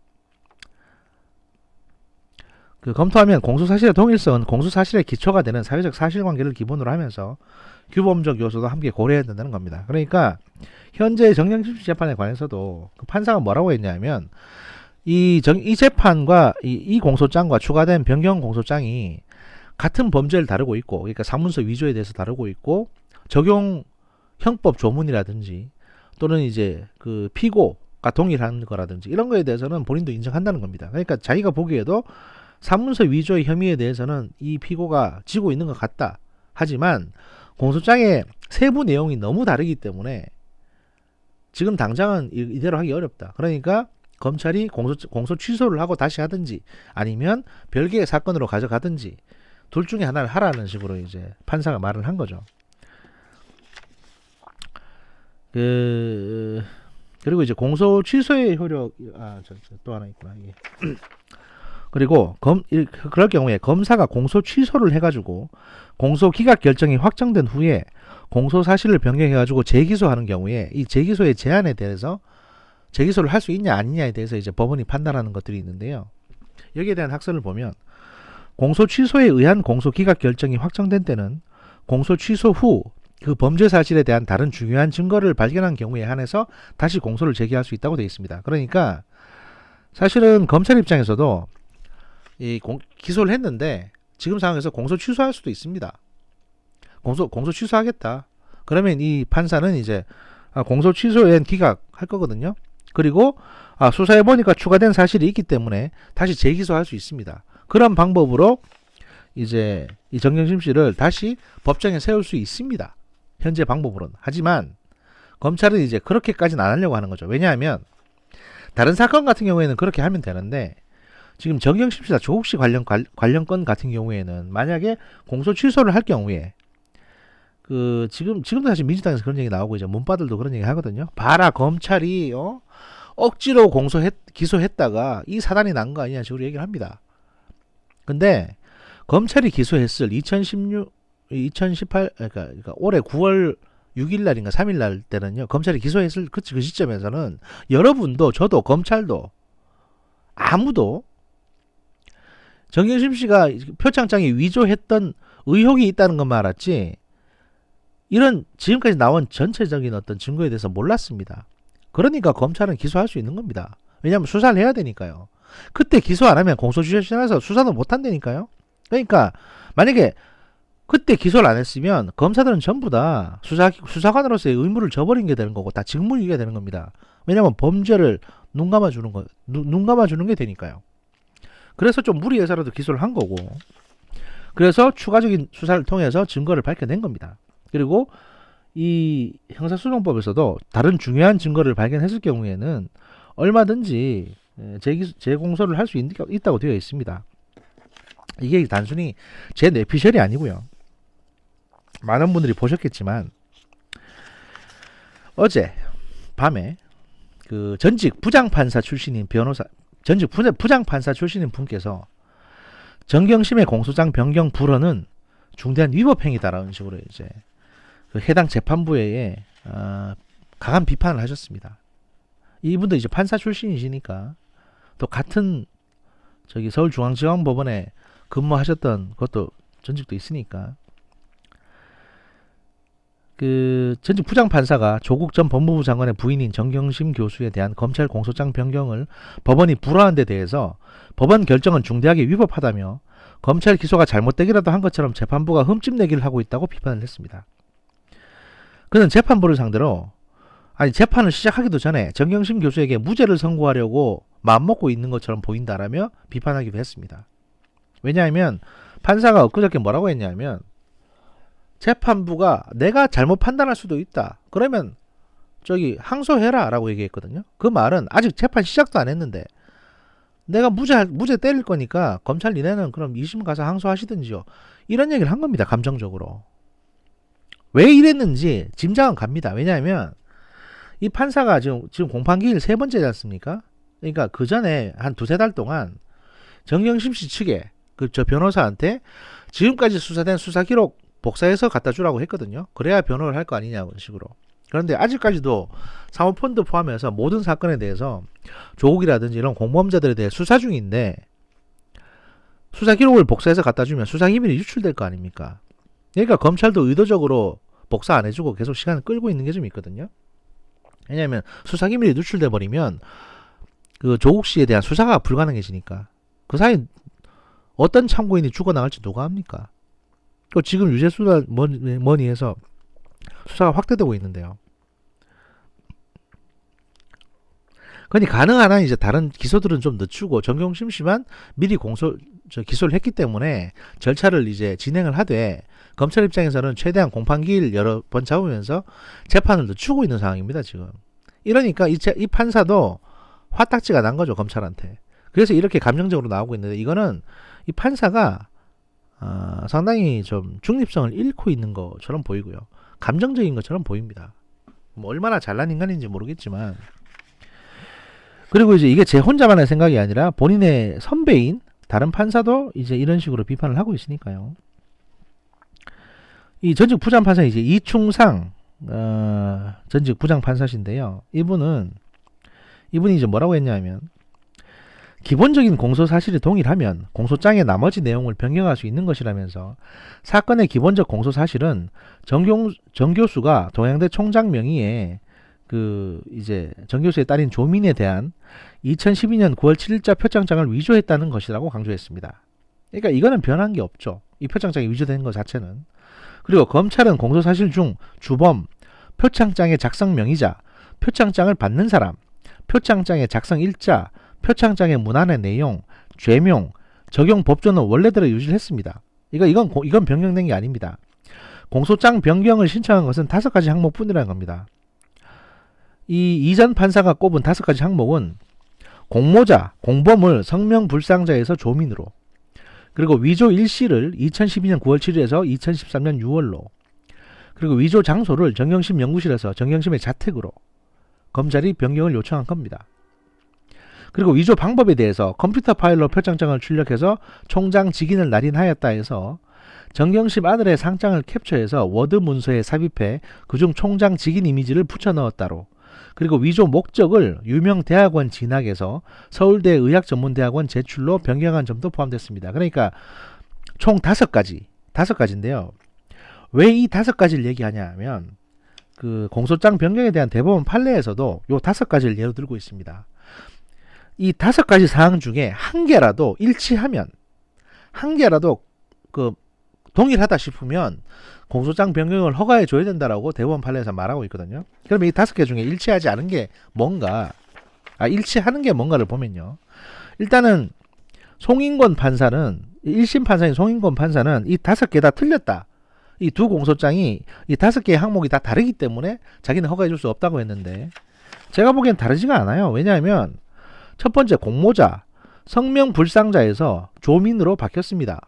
검토하면 공소사실의 동일성은 공소사실의 기초가 되는 사회적 사실관계를 기본으로 하면서 규범적 요소도 함께 고려해야 된다는 겁니다. 그러니까 현재 정경심씨 재판에 관해서도 그 판사가 뭐라고 했냐면 이 재판과 이 공소장과 추가된 변경 공소장이 같은 범죄를 다루고 있고, 그러니까 사문서 위조에 대해서 다루고 있고, 적용 형법 조문이라든지 또는 이제 그 피고가 동일한 거라든지 이런 거에 대해서는 본인도 인정한다는 겁니다. 그러니까 자기가 보기에도 사문서 위조의 혐의에 대해서는 이 피고가 지고 있는 것 같다. 하지만 공소장의 세부 내용이 너무 다르기 때문에 지금 당장은 이대로 하기 어렵다. 그러니까 검찰이 공소 취소를 하고 다시 하든지 아니면 별개의 사건으로 가져가든지 둘 중에 하나를 하라는 식으로 이제 판사가 말을 한 거죠. 그리고 이제 공소 취소의 효력, 또 하나 있구나, 이게. 그리고 그럴 경우에 검사가 공소 취소를 해가지고 공소 기각 결정이 확정된 후에 공소 사실을 변경해가지고 재기소하는 경우에 이 재기소의 제한에 대해서 재기소를 할 수 있냐 아니냐에 대해서 이제 법원이 판단하는 것들이 있는데요. 여기에 대한 학설을 보면 공소 취소에 의한 공소 기각 결정이 확정된 때는 공소 취소 후 그 범죄 사실에 대한 다른 중요한 증거를 발견한 경우에 한해서 다시 공소를 제기할 수 있다고 되어 있습니다. 그러니까 사실은 검찰 입장에서도 기소를 했는데 지금 상황에서 공소 취소할 수도 있습니다. 공소 취소하겠다. 그러면 이 판사는 이제 공소 취소엔 기각할 거거든요. 그리고 수사해 보니까 추가된 사실이 있기 때문에 다시 재기소할 수 있습니다. 그런 방법으로 이제 이 정경심 씨를 다시 법정에 세울 수 있습니다. 현재 방법으로는. 하지만 검찰은 이제 그렇게까지는 안 하려고 하는 거죠. 왜냐하면 다른 사건 같은 경우에는 그렇게 하면 되는데 지금 정경심 씨나 조국 씨 관련 건 같은 경우에는 만약에 공소 취소를 할 경우에 지금도 사실 민주당에서 그런 얘기 나오고 이제 문바들도 그런 얘기 하거든요. 봐라, 검찰이 억지로 기소했다가 이 사단이 난 거 아니냐 식으로 얘기를 합니다. 근데 검찰이 기소했을 그러니까 올해 9월 6일 날인가 3일 날 때는요. 검찰이 기소했을 그 시점에서는 여러분도 저도 검찰도 아무도 정경심 씨가 표창장에 위조했던 의혹이 있다는 것만 알았지 이런 지금까지 나온 전체적인 어떤 증거에 대해서 몰랐습니다. 그러니까 검찰은 기소할 수 있는 겁니다. 왜냐하면 수사를 해야 되니까요. 그때 기소 안 하면 공소시효시라서 수사도 못 한다니까요. 그러니까 만약에 그때 기소를 안 했으면 검사들은 전부 다 수사관으로서의 의무를 저버린 게 되는 거고 다 직무유기가 되는 겁니다. 왜냐하면 범죄를 눈 감아주는 게 되니까요. 그래서 좀 무리해서라도 기소를 한 거고 그래서 추가적인 수사를 통해서 증거를 밝혀낸 겁니다. 그리고 이 형사소송법에서도 다른 중요한 증거를 발견했을 경우에는 얼마든지 재공소를 할 수 있다고 되어 있습니다. 이게 단순히 제 뇌피셜이 아니고요. 많은 분들이 보셨겠지만 어제 밤에 그 전직 부장판사 출신인 부장판사 출신인 분께서 정경심의 공소장 변경 불허는 중대한 위법행위다라는 식으로 이제 그 해당 재판부에 강한 비판을 하셨습니다. 이분도 이제 판사 출신이시니까 또 같은 저기 서울중앙지방법원에 근무하셨던 것도 전직도 있으니까 그 전직 부장판사가 조국 전 법무부 장관의 부인인 정경심 교수에 대한 검찰 공소장 변경을 법원이 불허한 데 대해서 법원 결정은 중대하게 위법하다며 검찰 기소가 잘못되기라도 한 것처럼 재판부가 흠집내기를 하고 있다고 비판을 했습니다. 그는 재판부를 상대로 재판을 시작하기도 전에 정경심 교수에게 무죄를 선고하려고 마음먹고 있는 것처럼 보인다라며 비판하기도 했습니다. 왜냐하면 판사가 엊그저께 뭐라고 했냐면 재판부가 내가 잘못 판단할 수도 있다. 그러면 저기 항소해라 라고 얘기했거든요. 그 말은 아직 재판 시작도 안 했는데 내가 무죄 때릴 거니까 검찰 니네는 그럼 2심 가서 항소하시든지요. 이런 얘기를 한 겁니다. 감정적으로. 왜 이랬는지 짐작은 갑니다. 왜냐하면 이 판사가 지금 공판기일 3번째지 않습니까? 그러니까 그 전에 한 2-3달 동안 정경심 씨 측에 저 변호사한테 지금까지 수사된 수사 기록 복사해서 갖다 주라고 했거든요. 그래야 변호를 할 거 아니냐고 식으로. 그런데 아직까지도 사모펀드 포함해서 모든 사건에 대해서 조국이라든지 이런 공범자들에 대해 수사 중인데 수사 기록을 복사해서 갖다 주면 수사 기밀이 유출될 거 아닙니까? 그러니까 검찰도 의도적으로 복사 안 해주고 계속 시간을 끌고 있는 게 좀 있거든요. 왜냐하면 수사 기밀이 누출돼 버리면 그 조국 씨에 대한 수사가 불가능해지니까 그 사이 어떤 참고인이 죽어나갈지 누가 합니까? 또 지금 유죄수사 뭐니 해서 수사가 확대되고 있는데요. 그러니 가능한 한 이제 다른 기소들은 좀 늦추고 정경심 씨만 미리 기소를 했기 때문에 절차를 이제 진행을 하되 검찰 입장에서는 최대한 공판기일 여러 번 잡으면서 재판을 늦추고 있는 상황입니다. 지금. 이러니까 이 판사도 화딱지가 난 거죠. 검찰한테. 그래서 이렇게 감정적으로 나오고 있는데 이거는 이 판사가 상당히 좀 중립성을 잃고 있는 것처럼 보이고요. 감정적인 것처럼 보입니다. 뭐 얼마나 잘난 인간인지 모르겠지만 그리고 이제 이게 제 혼자만의 생각이 아니라 본인의 선배인 다른 판사도 이제 이런 식으로 비판을 하고 있으니까요. 이 전직 부장판사 이제 이충상 전직 부장판사신데요. 이분이 이제 뭐라고 했냐면 기본적인 공소 사실이 동일하면 공소장의 나머지 내용을 변경할 수 있는 것이라면서 사건의 기본적 공소 사실은 정 교수가 동양대 총장 명의의 이제 정 교수의 딸인 조민에 대한 2012년 9월 7일자 표창장을 위조했다는 것이라고 강조했습니다. 그러니까 이거는 변한 게 없죠. 이 표창장이 위조된 것 자체는. 그리고 검찰은 공소사실 중 주범, 표창장의 작성 명의자, 표창장을 받는 사람, 표창장의 작성 일자, 표창장의 문안의 내용, 죄명, 적용 법조는 원래대로 유지를 했습니다. 이건 변경된 게 아닙니다. 공소장 변경을 신청한 것은 5가지 항목뿐이라는 겁니다. 이 이전 판사가 꼽은 5가지 항목은 공모자, 공범을 성명불상자에서 조민으로, 그리고 위조 일시를 2012년 9월 7일에서 2013년 6월로, 그리고 위조 장소를 정경심 연구실에서 정경심의 자택으로 검찰이 변경을 요청한 겁니다. 그리고 위조 방법에 대해서 컴퓨터 파일로 표창장을 출력해서 총장 직인을 날인하였다 해서 정경심 아들의 상장을 캡처해서 워드 문서에 삽입해 그중 총장 직인 이미지를 붙여 넣었다로. 그리고 위조 목적을 유명 대학원 진학에서 서울대 의학전문대학원 제출로 변경한 점도 포함됐습니다. 그러니까 총 5가지인데요. 왜 이 5가지를 얘기하냐 하면 그 공소장 변경에 대한 대법원 판례에서도 요 5가지를 예로 들고 있습니다. 이 5가지 사항 중에 한 개라도 일치하면, 한 개라도 그 동일하다 싶으면 공소장 변경을 허가해 줘야 된다라고 대법원 판례에서 말하고 있거든요. 그러면 이 5개 중에 일치하지 않은 게 뭔가, 일치하는 게 뭔가를 보면요. 일단은 송인권 판사는, 1심 판사인 송인권 판사는 이 5개 다 틀렸다. 이 두 공소장이 이 5개의 항목이 다 다르기 때문에 자기는 허가해 줄 수 없다고 했는데, 제가 보기엔 다르지가 않아요. 왜냐하면 첫 번째 공모자 성명불상자에서 조민으로 바뀌었습니다.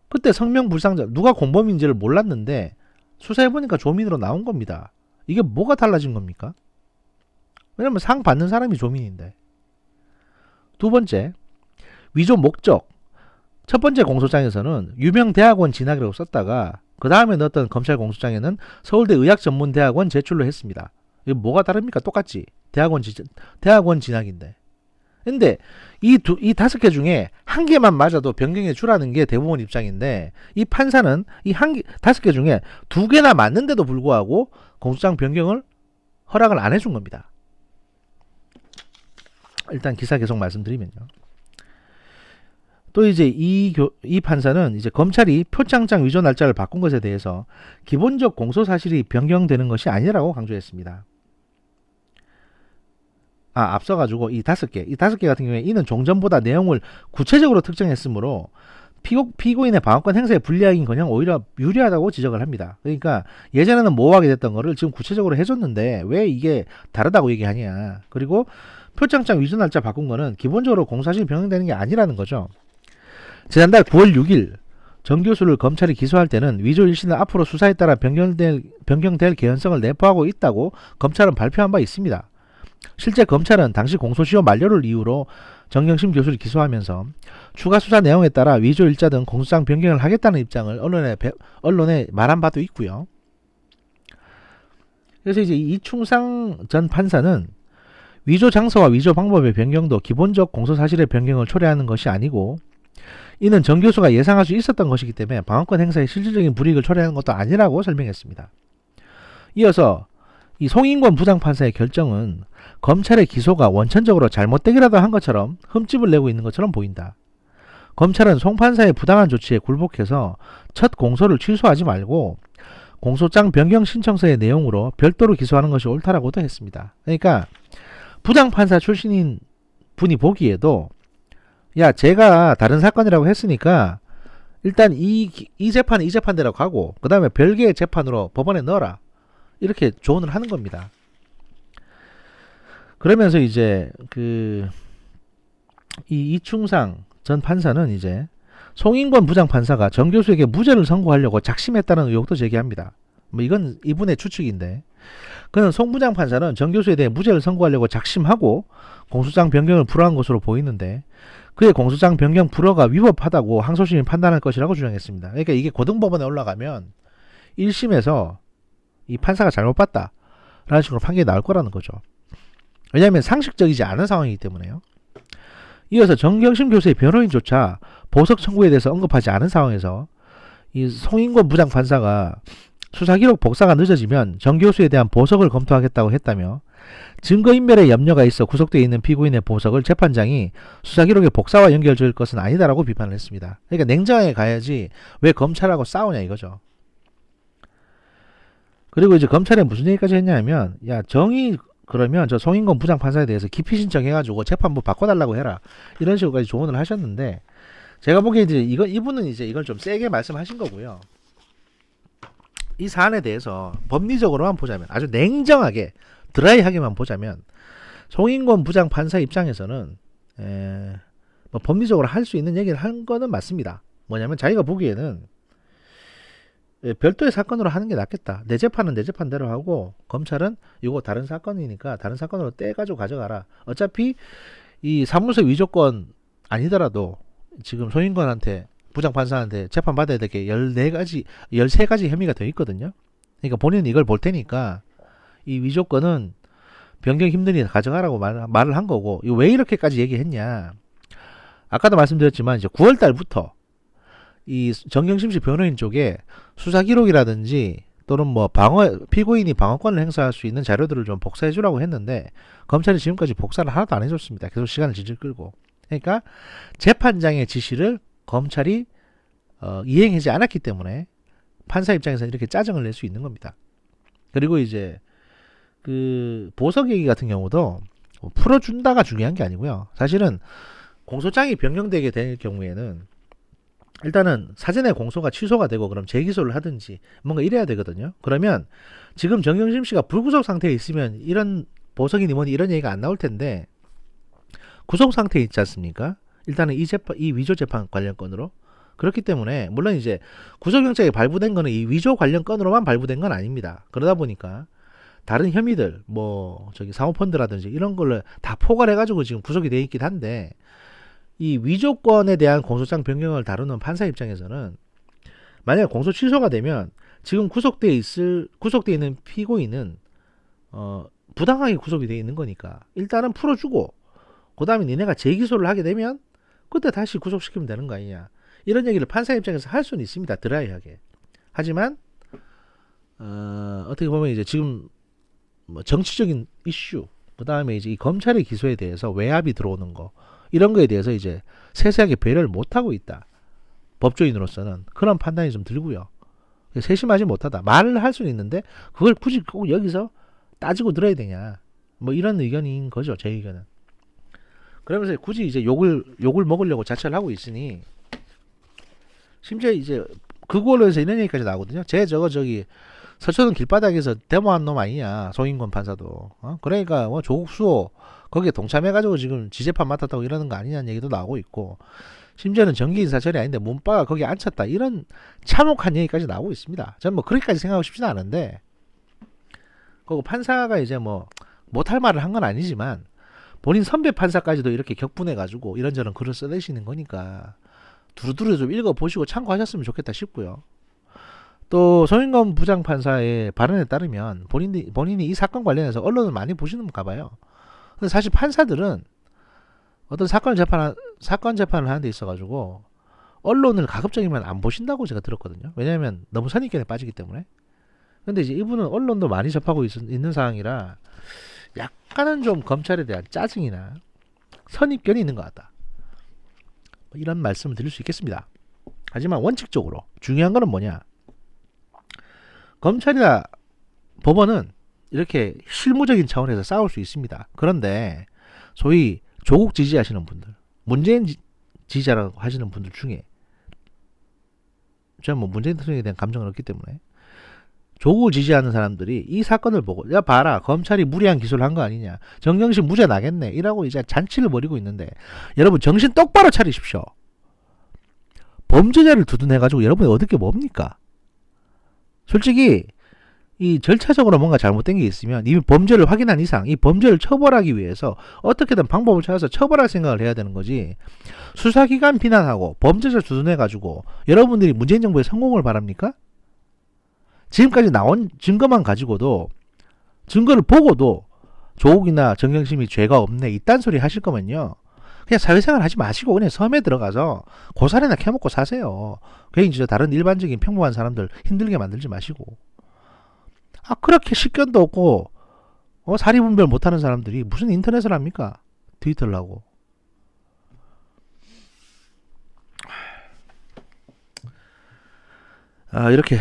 그때 성명불상자 누가 공범인지를 몰랐는데 수사해보니까 조민으로 나온 겁니다. 이게 뭐가 달라진 겁니까? 왜냐면 상 받는 사람이 조민인데. 두 번째, 위조 목적. 첫 번째 공소장에서는 유명 대학원 진학이라고 썼다가 그 다음에 넣었던 검찰 공소장에는 서울대 의학전문대학원 제출로 했습니다. 이게 뭐가 다릅니까? 똑같지. 대학원 진학인데. 근데 이 5개 중에 한 개만 맞아도 변경해 주라는 게 대법원 입장인데, 이 판사는 이 5개 중에 2개나 맞는데도 불구하고 공소장 변경을 허락을 안 해준 겁니다. 일단 기사 계속 말씀드리면요. 또 이제 이 판사는 이제 검찰이 표창장 위조 날짜를 바꾼 것에 대해서 기본적 공소 사실이 변경되는 것이 아니라고 강조했습니다. 앞서가지고 이 5개 같은 경우에 이는 종전보다 내용을 구체적으로 특정했으므로 피고인의 방어권 행사에 불리하긴커녕 오히려 유리하다고 지적을 합니다. 그러니까 예전에는 모호하게 됐던 거를 지금 구체적으로 해줬는데 왜 이게 다르다고 얘기하냐. 그리고 표창장 위조 날짜 바꾼 거는 기본적으로 공소사실이 변경되는 게 아니라는 거죠. 지난달 9월 6일 정 교수를 검찰이 기소할 때는 위조 일시는 앞으로 수사에 따라 변경될 개연성을 내포하고 있다고 검찰은 발표한 바 있습니다. 실제 검찰은 당시 공소시효 만료를 이유로 정경심 교수를 기소하면서 추가 수사 내용에 따라 위조 일자 등 공소장 변경을 하겠다는 입장을 언론에 말한 바도 있고요. 그래서 이제 이충상 전 판사는 위조 장소와 위조 방법의 변경도 기본적 공소사실의 변경을 초래하는 것이 아니고 이는 정 교수가 예상할 수 있었던 것이기 때문에 방어권 행사에 실질적인 불이익을 초래하는 것도 아니라고 설명했습니다. 이어서 이 송인권 부장판사의 결정은 검찰의 기소가 원천적으로 잘못되기라도 한 것처럼 흠집을 내고 있는 것처럼 보인다. 검찰은 송 판사의 부당한 조치에 굴복해서 첫 공소를 취소하지 말고 공소장 변경 신청서의 내용으로 별도로 기소하는 것이 옳다라고도 했습니다. 그러니까 부장판사 출신인 분이 보기에도 제가 다른 사건이라고 했으니까 일단 이 재판은 이 재판대로 가고 그 다음에 별개의 재판으로 법원에 넣어라. 이렇게 조언을 하는 겁니다. 그러면서 이제 이충상 전 판사는 이제 송인권 부장판사가 정 교수에게 무죄를 선고하려고 작심했다는 의혹도 제기합니다. 이건 이분의 추측인데, 그는 송 부장판사는 정 교수에 대해 무죄를 선고하려고 작심하고 공소장 변경을 불허한 것으로 보이는데 그의 공소장 변경 불허가 위법하다고 항소심이 판단할 것이라고 주장했습니다. 그러니까 이게 고등법원에 올라가면 1심에서 이 판사가 잘못 봤다 라는 식으로 판결이 나올 거라는 거죠. 왜냐하면 상식적이지 않은 상황이기 때문에요. 이어서 정경심 교수의 변호인조차 보석 청구에 대해서 언급하지 않은 상황에서 이 송인권 부장판사가 수사기록 복사가 늦어지면 정 교수에 대한 보석을 검토하겠다고 했다며 증거인멸의 염려가 있어 구속되어 있는 피고인의 보석을 재판장이 수사기록의 복사와 연결될 것은 아니다라고 비판을 했습니다. 그러니까 냉정하게 가야지 왜 검찰하고 싸우냐 이거죠. 그리고 이제 검찰에 무슨 얘기까지 했냐면 정의 그러면 저 송인권 부장판사에 대해서 기피 신청해가지고 재판부 바꿔달라고 해라 이런 식으로까지 조언을 하셨는데, 제가 보기에 이제 이분은 이제 이걸 좀 세게 말씀하신 거고요. 이 사안에 대해서 법리적으로만 보자면, 아주 냉정하게 드라이하게만 보자면 송인권 부장판사 입장에서는 뭐 법리적으로 할 수 있는 얘기를 한 거는 맞습니다. 뭐냐면 자기가 보기에는 별도의 사건으로 하는 게 낫겠다. 내 재판은 내 재판대로 하고 검찰은 이거 다른 사건이니까 다른 사건으로 떼가지고 가져가라. 어차피 이 사무소 위조건 아니더라도 지금 송인권한테 부장판사한테 재판 받아야 될 게 14가지, 13가지 혐의가 더 있거든요. 그러니까 본인은 이걸 볼 테니까 이 위조건은 변경 힘드니 가져가라고 말을 한 거고, 왜 이렇게까지 얘기했냐. 아까도 말씀드렸지만 이제 9월 달부터 이 정경심 씨 변호인 쪽에 수사 기록이라든지 또는 뭐 피고인이 방어권을 행사할 수 있는 자료들을 좀 복사해 주라고 했는데 검찰이 지금까지 복사를 하나도 안 해줬습니다. 계속 시간을 질질 끌고. 그러니까 재판장의 지시를 검찰이 이행하지 않았기 때문에 판사 입장에서는 이렇게 짜증을 낼 수 있는 겁니다. 그리고 이제 그 보석 얘기 같은 경우도 풀어준다가 중요한 게 아니고요. 사실은 공소장이 변경되게 될 경우에는 일단은 사전에 공소가 취소가 되고 그럼 재기소를 하든지 뭔가 이래야 되거든요. 그러면 지금 정경심 씨가 불구속 상태에 있으면 이런 보석이니 뭐니 이런 얘기가 안 나올 텐데 구속 상태에 있지 않습니까? 일단은 이 위조 재판 관련 건으로. 그렇기 때문에 물론 이제 구속영장이 발부된 거는 이 위조 관련 건으로만 발부된 건 아닙니다. 그러다 보니까 다른 혐의들 뭐 저기 사모펀드라든지 이런 걸로 다 포괄해 가지고 지금 구속이 돼 있긴 한데 이 위조건에 대한 공소장 변경을 다루는 판사 입장에서는 만약 공소 취소가 되면 지금 구속돼 있는 피고인은 부당하게 구속이 돼 있는 거니까 일단은 풀어주고 그 다음에 니네가 재기소를 하게 되면 그때 다시 구속시키면 되는 거 아니냐, 이런 얘기를 판사 입장에서 할 수는 있습니다. 드라이하게. 하지만 어떻게 보면 이제 지금 뭐 정치적인 이슈, 그 다음에 이제 이 검찰의 기소에 대해서 외압이 들어오는 거, 이런 거에 대해서 이제 세세하게 배려를 못하고 있다. 법조인으로서는 그런 판단이 좀 들고요. 세심하지 못하다. 말을 할 수는 있는데 그걸 굳이 꼭 여기서 따지고 들어야 되냐, 뭐 이런 의견인 거죠. 제 의견은. 그러면서 굳이 이제 욕을 먹으려고 자처를 하고 있으니, 심지어 이제 그걸로 해서 이런 얘기까지 나오거든요. 저기 서초동 길바닥에서 데모한 놈 아니냐, 송인권 판사도. 그러니까 뭐 조국 수호 거기에 동참해가지고 지금 지재판 맡았다고 이러는 거 아니냐는 얘기도 나오고 있고, 심지어는 정기인사철이 아닌데 문바가 거기에 앉혔다, 이런 참혹한 얘기까지 나오고 있습니다. 저는 뭐 그렇게까지 생각하고 싶지는 않은데, 그리고 판사가 이제 뭐 못할 말을 한 건 아니지만 본인 선배 판사까지도 이렇게 격분해가지고 이런저런 글을 써내시는 거니까 두루두루 좀 읽어보시고 참고하셨으면 좋겠다 싶고요. 또 송인건 부장판사의 발언에 따르면 본인이 이 사건 관련해서 언론을 많이 보시는가 봐요. 근데 사실 판사들은 어떤 사건 재판을 하는 데 있어가지고 언론을 가급적이면 안 보신다고 제가 들었거든요. 왜냐하면 너무 선입견에 빠지기 때문에. 근데 이제 이분은 언론도 많이 접하고 있는 상황이라 약간은 좀 검찰에 대한 짜증이나 선입견이 있는 것 같다, 이런 말씀을 드릴 수 있겠습니다. 하지만 원칙적으로 중요한 거는 뭐냐, 검찰이나 법원은 이렇게 실무적인 차원에서 싸울 수 있습니다. 그런데 소위 조국 지지하시는 분들, 문재인 지지자라고 하시는 분들 중에, 저는 뭐 문재인 대통령에 대한 감정은 없기 때문에 조국을 지지하는 사람들이 이 사건을 보고, 야 봐라, 검찰이 무리한 기소를 한 거 아니냐, 정경심 무죄 나겠네, 이라고 이제 잔치를 벌이고 있는데, 여러분 정신 똑바로 차리십시오. 범죄자를 두둔해가지고 여러분이 얻을 게 뭡니까? 솔직히 이 절차적으로 뭔가 잘못된 게 있으면 이미 범죄를 확인한 이상 이 범죄를 처벌하기 위해서 어떻게든 방법을 찾아서 처벌할 생각을 해야 되는 거지, 수사기관 비난하고 범죄자 두둔해가지고 여러분들이 문재인 정부의 성공을 바랍니까? 지금까지 나온 증거만 가지고도, 증거를 보고도 조국이나 정경심이 죄가 없네 이딴 소리 하실 거면요, 그냥 사회생활 하지 마시고 그냥 섬에 들어가서 고사리나 캐먹고 사세요. 그냥 이제 다른 일반적인 평범한 사람들 힘들게 만들지 마시고. 그렇게 식견도 없고 사리분별 못하는 사람들이 무슨 인터넷을 합니까? 트위터를 하고. 이렇게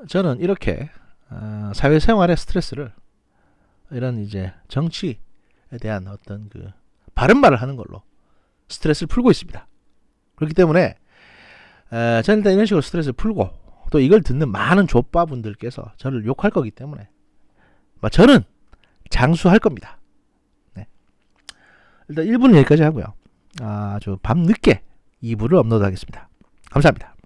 저는 이렇게 사회생활의 스트레스를 이런 이제 정치에 대한 어떤 그 바른 말을 하는 걸로 스트레스를 풀고 있습니다. 그렇기 때문에 저는 일단 이런 식으로 스트레스를 풀고, 또 이걸 듣는 많은 족바분들께서 저를 욕할 거기 때문에 저는 장수할 겁니다. 네. 일단 1부는 여기까지 하고요. 아주 밤늦게 2부를 업로드하겠습니다. 감사합니다.